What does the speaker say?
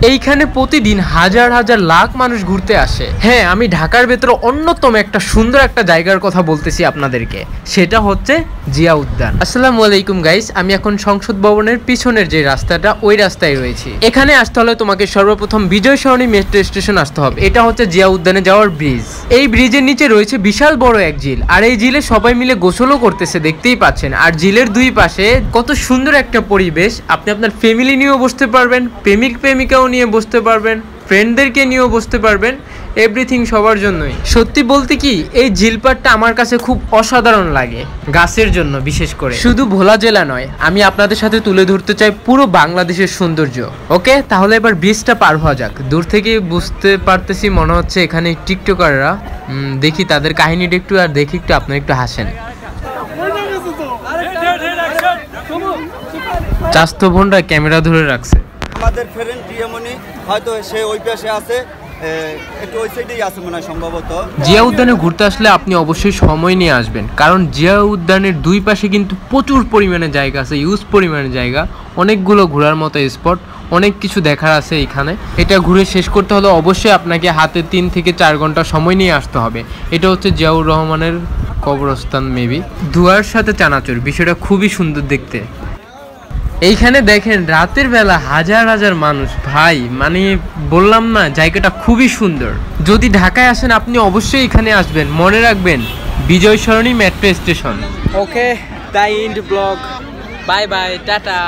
এইখানে প্রতিদিন হাজার হাজার লাখ মানুষ ঘুরতে আসে। হ্যাঁ, আমি ঢাকার ভেতরে অন্যতম একটা সুন্দর একটা জায়গার কথা বলতেছি আপনাদেরকে, সেটা হচ্ছে জিয়া উদ্যান। আসসালামু আলাইকুম গাইস, আমি এখন সংসদ ভবনের পিছনের যে রাস্তাটা, ওই রাস্তায় রয়েছি। এখানে আসতে হলে তোমাকে সর্বপ্রথম বিজয় সরণি মেট্রো স্টেশন আসতে হবে। এটা হচ্ছে জিয়া উদ্যানে যাওয়ার ব্রিজ। এই ব্রিজের নিচে রয়েছে বিশাল বড় এক ঝিল, আর এই ঝিলে সবাই মিলে গোসলও করতেছে, দেখতেই পাচ্ছেন। আর ঝিলের দুই পাশে কত সুন্দর একটা পরিবেশ। আপনি আপনার ফ্যামিলি নিয়েও বসতে পারবেন, প্রেমিক প্রেমিকাও নিয়ে বসতে পারবেন, ফ্রেন্ডদেরকে নিয়েও বসতে পারবেন, এভরিথিং সবার জন্যই। সত্যি বলতে কি, এই ঝিলপাড়টা আমার কাছে খুব অসাধারণ লাগে, গাছের জন্য বিশেষ করে। শুধু ভোলা জেলা নয়, আমি আপনাদের সাথে তুলে ধরতে চাই পুরো বাংলাদেশের সৌন্দর্য। ওকে, তাহলে এবার ব্রিজটা পার হওয়া যাক। দূর থেকে বুঝতে পারতেছি মনে হচ্ছে এখানে টিকটকাররা। দেখি তাদের কাহিনীটা একটু, আর দেখি একটু আপনারা একটু হাসেন। চাস্তো বোনরা ক্যামেরা ধরে রাখছে। আমাদের ফ্রেন্ড প্রিয়মণি হয়তো সে ওই পাশে আছে, একটু ওই সাইডেই আছে মনে হয় সম্ভবত। জিয়া উদ্যানে ঘুরতে আসলে আপনি অবশ্যই সময় নিয়ে আসবেন, কারণ জিয়া উদ্যানের দুই পাশে কিন্তু প্রচুর পরিমাণে জায়গা আছে, ইউজ পরিমাণে জায়গা, অনেকগুলো ঘোরার মতো স্পট, অনেক কিছু দেখার আছে এখানে। এটা ঘুরে শেষ করতে হলে অবশ্যই আপনাকে হাতে 3 থেকে 4 ঘন্টা সময় নিয়ে আসতে হবে। এটা হচ্ছে জিয়াউর রহমানের কবরস্থান মেবি। ধোঁয়ার সাথে চানাচুর, বিষয়টা খুবই সুন্দর দেখতে। এইখানে দেখেন রাতের বেলা হাজার হাজার মানুষ, ভাই মানে বললাম না, জায়গাটা খুবই সুন্দর। যদি ঢাকায় আসেন আপনি অবশ্যই এখানে আসবেন, মনে রাখবেন Bijoy Sarani metro station. Okay, the end blog, bye bye, tata.